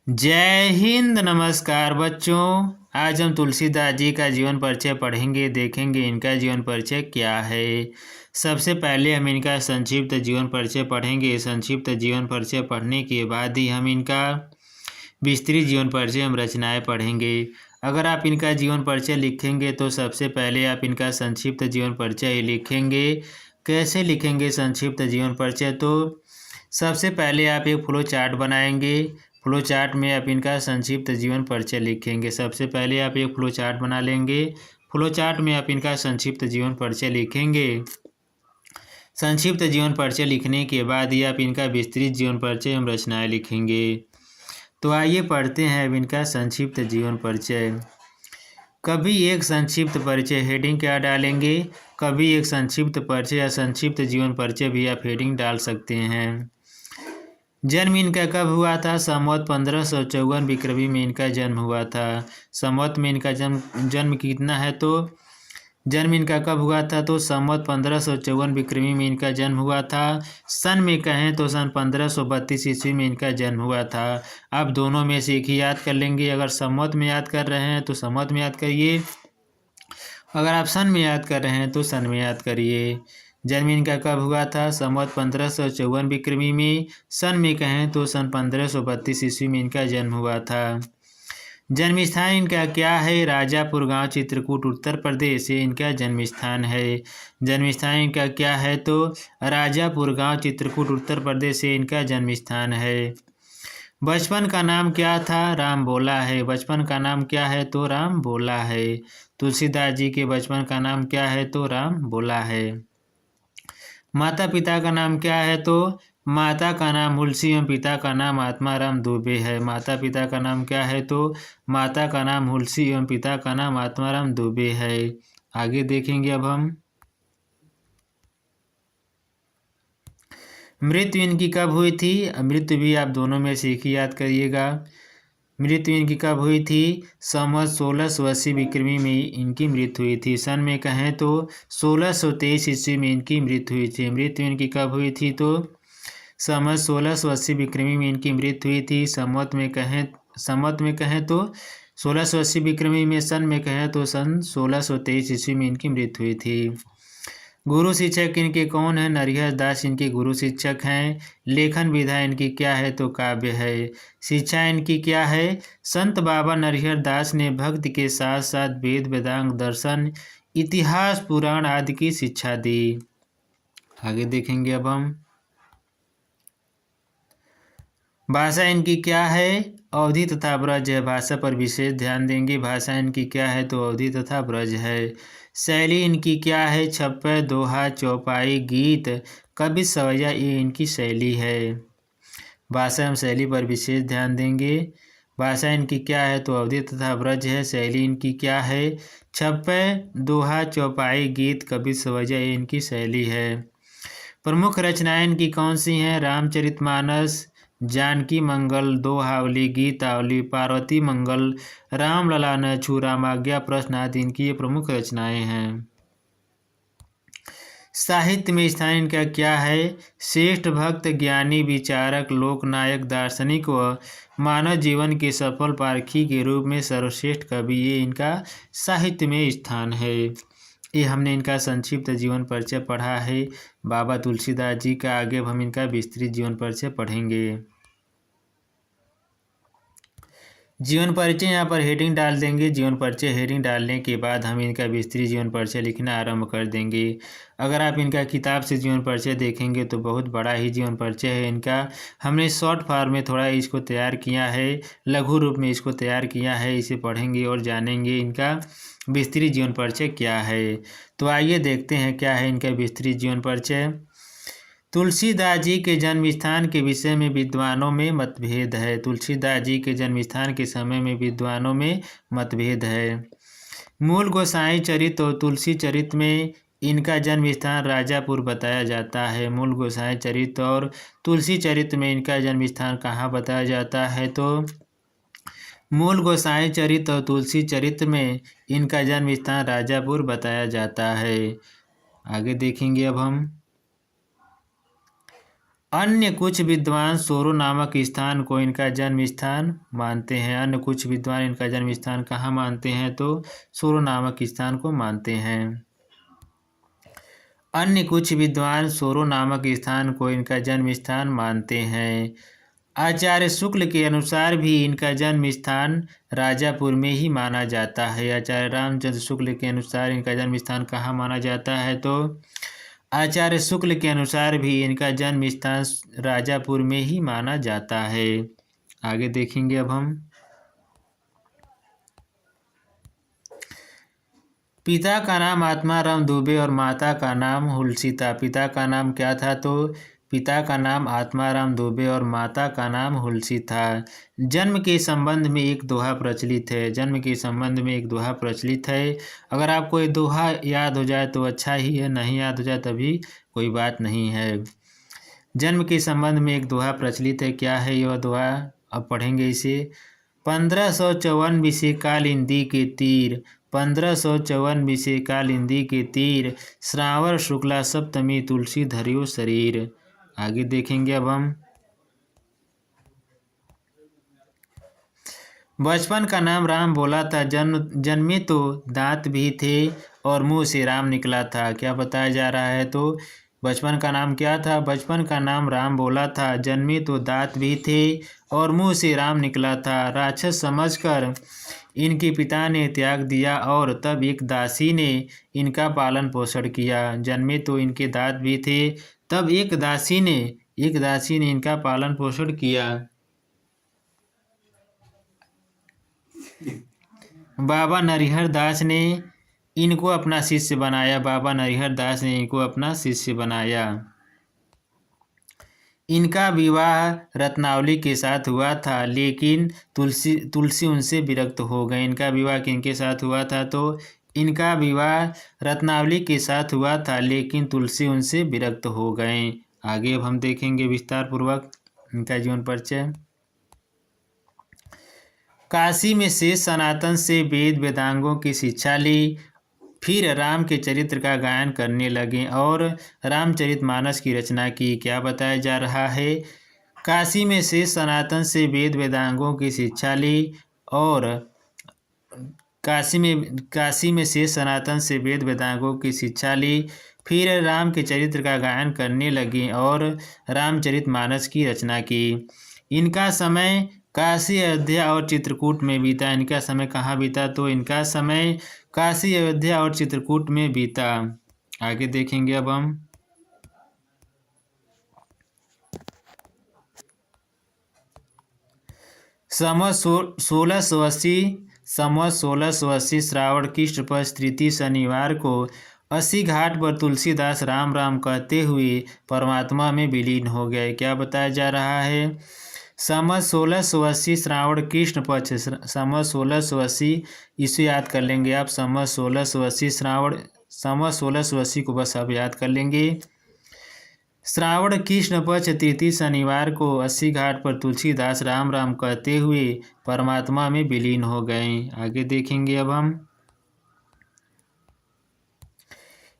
जय हिंद। नमस्कार बच्चों। आज हम तुलसीदास जी का जीवन परिचय पढ़ेंगे, देखेंगे इनका जीवन परिचय क्या है। सबसे पहले हम इनका संक्षिप्त जीवन परिचय पढ़ेंगे। संक्षिप्त जीवन परिचय पढ़ने के बाद ही हम इनका विस्तृत जीवन परिचय हम रचनाएं पढ़ेंगे। अगर आप इनका जीवन परिचय लिखेंगे तो सबसे पहले आप इनका संक्षिप्त जीवन परिचय ही लिखेंगे। कैसे लिखेंगे संक्षिप्त जीवन परिचय? तो सबसे पहले आप एक फ्लो चार्ट बनाएंगे। फ्लो चार्ट में आप इनका संक्षिप्त जीवन परिचय लिखेंगे। सबसे पहले आप एक फ्लो चार्ट बना लेंगे। फ्लो चार्ट में आप इनका संक्षिप्त जीवन परिचय लिखेंगे। संक्षिप्त जीवन परिचय लिखने के बाद ही आप इनका विस्तृत जीवन परिचय एवं रचनाएं लिखेंगे। तो आइए पढ़ते हैं अब इनका संक्षिप्त जीवन परिचय। कभी एक संक्षिप्त परिचय हेडिंग क्या डालेंगे? कभी एक संक्षिप्त परिचय या संक्षिप्त जीवन परिचय भी आप हेडिंग डाल सकते हैं। जन्म इनका कब हुआ था? संवत 1554 विक्रमी में इनका जन्म हुआ था। संवत में इनका जन्म कितना है? तो जन्म इनका कब हुआ था? तो संवत 1554 विक्रमी में इनका जन्म हुआ था। सन में कहें तो सन 1532 ईस्वी में इनका जन्म हुआ था। आप दोनों में से एक ही याद कर लेंगे। अगर संवत में याद कर रहे हैं तो संवत में याद करिए, अगर आप सन में याद कर रहे हैं तो सन में याद करिए। जन्म इनका कब हुआ था? संवत 1554 विक्रमी में। सन में कहें तो सन 1532 ईस्वी में इनका जन्म हुआ था। जन्म स्थान इनका क्या है? राजापुर गांव, चित्रकूट, उत्तर प्रदेश ये इनका जन्म स्थान है। जन्म स्थान इनका क्या है? तो राजापुर गांव, चित्रकूट, उत्तर प्रदेश ये इनका जन्म स्थान है। बचपन का नाम क्या था? राम भोला है। बचपन का नाम क्या है? तो राम भोला है। तुलसीदास जी के बचपन का नाम क्या है? तो राम भोला है। माता पिता का नाम क्या है? तो माता का नाम हुलसी एवं पिता का नाम आत्माराम दुबे है। माता पिता का नाम क्या है? तो माता का नाम हुलसी एवं पिता का नाम आत्माराम दुबे है। आगे देखेंगे अब हम। मृत्यु इनकी कब हुई थी? मृत्यु भी आप दोनों में से एक ही याद करिएगा। मृत्यु इनकी कब हुई थी? संवत 1680 विक्रमी में इनकी मृत्यु हुई थी। सन में कहें तो 1623 ईस्वी में इनकी मृत्यु हुई थी। मृत्यु इनकी कब हुई थी? तो संवत 1680 विक्रमी में इनकी मृत्यु हुई थी। संवत में कहें तो 1680 विक्रमी में। सन में कहें तो सन 1623 ईस्वी में इनकी मृत्यु हुई थी। गुरु शिक्षक इनके कौन है? नरहर दास इनके गुरु शिक्षक हैं। लेखन विधा इनकी क्या है? तो काव्य है। शिक्षा इनकी क्या है? संत बाबा नरहर दास ने भक्ति के साथ साथ वेद, वेदांग, दर्शन, इतिहास, पुराण आदि की शिक्षा दी। आगे देखेंगे अब हम। भाषा इनकी क्या है? अवधि तथा ब्रज है। भाषा पर विशेष ध्यान देंगे। भाषा इनकी क्या है? तो अवधि तथा ब्रज है। शैली इनकी क्या है? छप्पर, दोहा, चौपाई, गीत, कवि, सवैया ये इनकी शैली है। भाषा एवं शैली पर विशेष ध्यान देंगे। भाषा इनकी क्या है? तो अवधि तथा ब्रज है। शैली इनकी क्या है? छप्पर, दोहा, चौपाई, गीत, कवि, सवैया ये इनकी शैली है। प्रमुख रचनाएं इनकी कौन सी हैं? रामचरितमानस, जानकी मंगल, दोहावली, गीतावली, पार्वती मंगल, रामलला न छू, रामाज्ञा प्रश्न आदि इनकी ये प्रमुख रचनाएं हैं। साहित्य में स्थान इनका क्या है? श्रेष्ठ भक्त, ज्ञानी, विचारक, लोकनायक, दार्शनिक व मानव जीवन के सफल पारखी के रूप में सर्वश्रेष्ठ कवि ये इनका साहित्य में स्थान है। ये हमने इनका संक्षिप्त जीवन परिचय पढ़ा है बाबा तुलसीदास जी का। आगे हम इनका विस्तृत जीवन परिचय पढ़ेंगे। जीवन परिचय यहाँ पर हेडिंग डाल देंगे। जीवन परिचय हेडिंग डालने के बाद हम इनका विस्तृत जीवन परिचय लिखना आरंभ कर देंगे। अगर आप इनका किताब से जीवन परिचय देखेंगे तो बहुत बड़ा ही जीवन परिचय है इनका। हमने शॉर्ट फॉर्म में थोड़ा इसको तैयार किया है, लघु रूप में इसको तैयार किया है। इसे पढ़ेंगे और जानेंगे इनका विस्तृत जीवन परिचय क्या है। तो आइए देखते हैं क्या है इनका विस्तृत जीवन परिचय। तुलसीदास जी के जन्म स्थान के विषय में विद्वानों में मतभेद है। तुलसीदास जी के जन्म स्थान के समय में विद्वानों में मतभेद है। मूल गोसाई चरित और तुलसी चरित में इनका जन्म स्थान राजापुर बताया जाता है। मूल गोसाई चरित और तुलसी चरित में इनका जन्म स्थान कहाँ बताया जाता है? तो मूल गोसाई चरित और तुलसी चरित में इनका जन्म स्थान राजापुर बताया जाता है। आगे देखेंगे अब हम। अन्य कुछ विद्वान सोरो नामक स्थान को इनका जन्म स्थान मानते हैं। अन्य कुछ विद्वान इनका जन्म स्थान कहाँ मानते हैं तो सोरो नामक स्थान को मानते हैं। अन्य कुछ विद्वान सोरो नामक स्थान को इनका जन्म स्थान मानते हैं। आचार्य शुक्ल के अनुसार भी इनका जन्म स्थान राजापुर में ही माना जाता है। आचार्य रामचंद्र शुक्ल के अनुसार इनका जन्म स्थान कहाँ माना जाता है तो आचार्य शुक्ल के अनुसार भी इनका जन्म स्थान राजापुर में ही माना जाता है। आगे देखेंगे अब हम। पिता का नाम आत्माराम दुबे और माता का नाम हुलसी था। पिता का नाम क्या था तो पिता का नाम आत्माराम दुबे और माता का नाम हुलसी था। जन्म के संबंध में एक दोहा प्रचलित है। जन्म के संबंध में एक दोहा प्रचलित है। अगर आपको ये दोहा याद हो जाए तो अच्छा ही है, नहीं याद हो जाए तभी कोई बात नहीं है। जन्म के संबंध में एक दोहा प्रचलित है। क्या है यह दोहा, अब पढ़ेंगे इसे। 1554 से कालिंदी के तीर, 1554 से कालिंदी के तीर, श्रावण शुक्ला सप्तमी तुलसी धरियो शरीर। आगे देखेंगे अब हम। बचपन का नाम राम बोला था। जन्मे तो दांत भी थे और मुंह से राम निकला था। क्या बताया जा रहा है तो बचपन का नाम क्या था। बचपन का नाम राम बोला था। जन्मे तो दांत भी थे और मुंह से राम निकला था। राक्षस समझकर इनके पिता ने त्याग दिया और तब एक दासी ने इनका पालन पोषण किया। जन्मे तो इनके दांत भी थे, तब एक दासी ने इनका पालन पोषण किया। बाबा नरिहर दास ने इनको अपना शिष्य बनाया। बाबा नरिहर दास ने इनको अपना शिष्य बनाया। इनका विवाह रत्नावली के साथ हुआ था, लेकिन तुलसी उनसे विरक्त हो गए। इनका विवाह किनके साथ हुआ था तो इनका विवाह रत्नावली के साथ हुआ था, लेकिन तुलसी उनसे विरक्त हो गए। आगे अब हम देखेंगे विस्तार पूर्वक इनका जीवन परिचय। काशी में शेष सनातन से वेद वेदांगों की शिक्षा ली, फिर राम के चरित्र का गायन करने लगे और रामचरितमानस की रचना की। क्या बताया जा रहा है। काशी में शेष सनातन से वेद वेदांगों की शिक्षा ली और काशी में शेष सनातन से वेद वेदांगों की शिक्षा ली, फिर राम के चरित्र का गायन करने लगे और रामचरितमानस की रचना की। इनका समय काशी, अयोध्या और चित्रकूट में बीता। इनका समय कहाँ बीता तो इनका समय काशी, अयोध्या और चित्रकूट में बीता। आगे देखेंगे अब हम। संवत 1680 श्रावण कृष्ण पक्ष तृतीय शनिवार को अस्सी घाट पर तुलसीदास राम राम कहते हुए परमात्मा में विलीन हो गए। क्या बताया जा रहा है। संवत 1680 श्रावण कृष्ण पक्ष, संवत 1680 इसे याद कर लेंगे आप। संवत 1680 को बस आप याद कर लेंगे। श्रावण कृष्ण पक्ष तृतीय शनिवार को अस्सी घाट पर तुलसीदास राम राम कहते हुए परमात्मा में विलीन हो गए। आगे देखेंगे अब हम।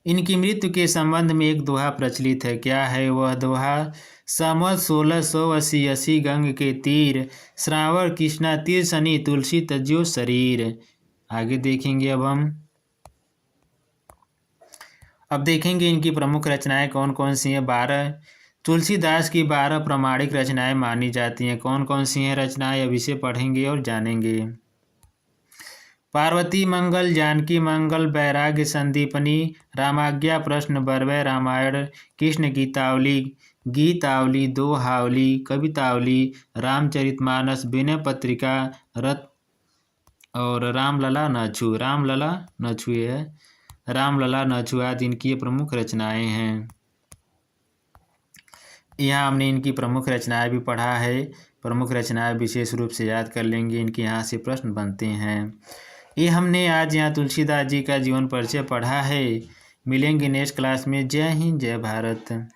इनकी मृत्यु के संबंध में एक दोहा प्रचलित है। क्या है वह दोहा। संवत 1680 गंग के तीर, श्रावण कृष्णा तीर शनि तुलसी तज्यो शरीर। आगे देखेंगे अब हम। अब देखेंगे इनकी प्रमुख रचनाएं कौन कौन सी हैं। 12 तुलसीदास की 12 प्रामाणिक रचनाएं मानी जाती हैं। कौन कौन सी हैं रचनाएं, अब इसे पढ़ेंगे और जानेंगे। पार्वती मंगल, जानकी मंगल, वैराग्य संदीपनी, रामाज्ञा प्रश्न, बरवै रामायण, कृष्ण गीतावली, दोहावली, कवितावली, रामचरितमानस, विनय पत्रिका, रत और रामलला न छुए रामलला न छुए आदि इनकी प्रमुख रचनाएं हैं। यहाँ हमने इनकी प्रमुख रचनाएं भी पढ़ा है। प्रमुख रचनाएं विशेष रूप से याद कर लेंगे, इनके यहाँ से प्रश्न बनते हैं। ये हमने आज यहाँ तुलसीदास जी का जीवन परिचय पढ़ा है। मिलेंगे नेक्स्ट क्लास में। जय हिंद, जय भारत।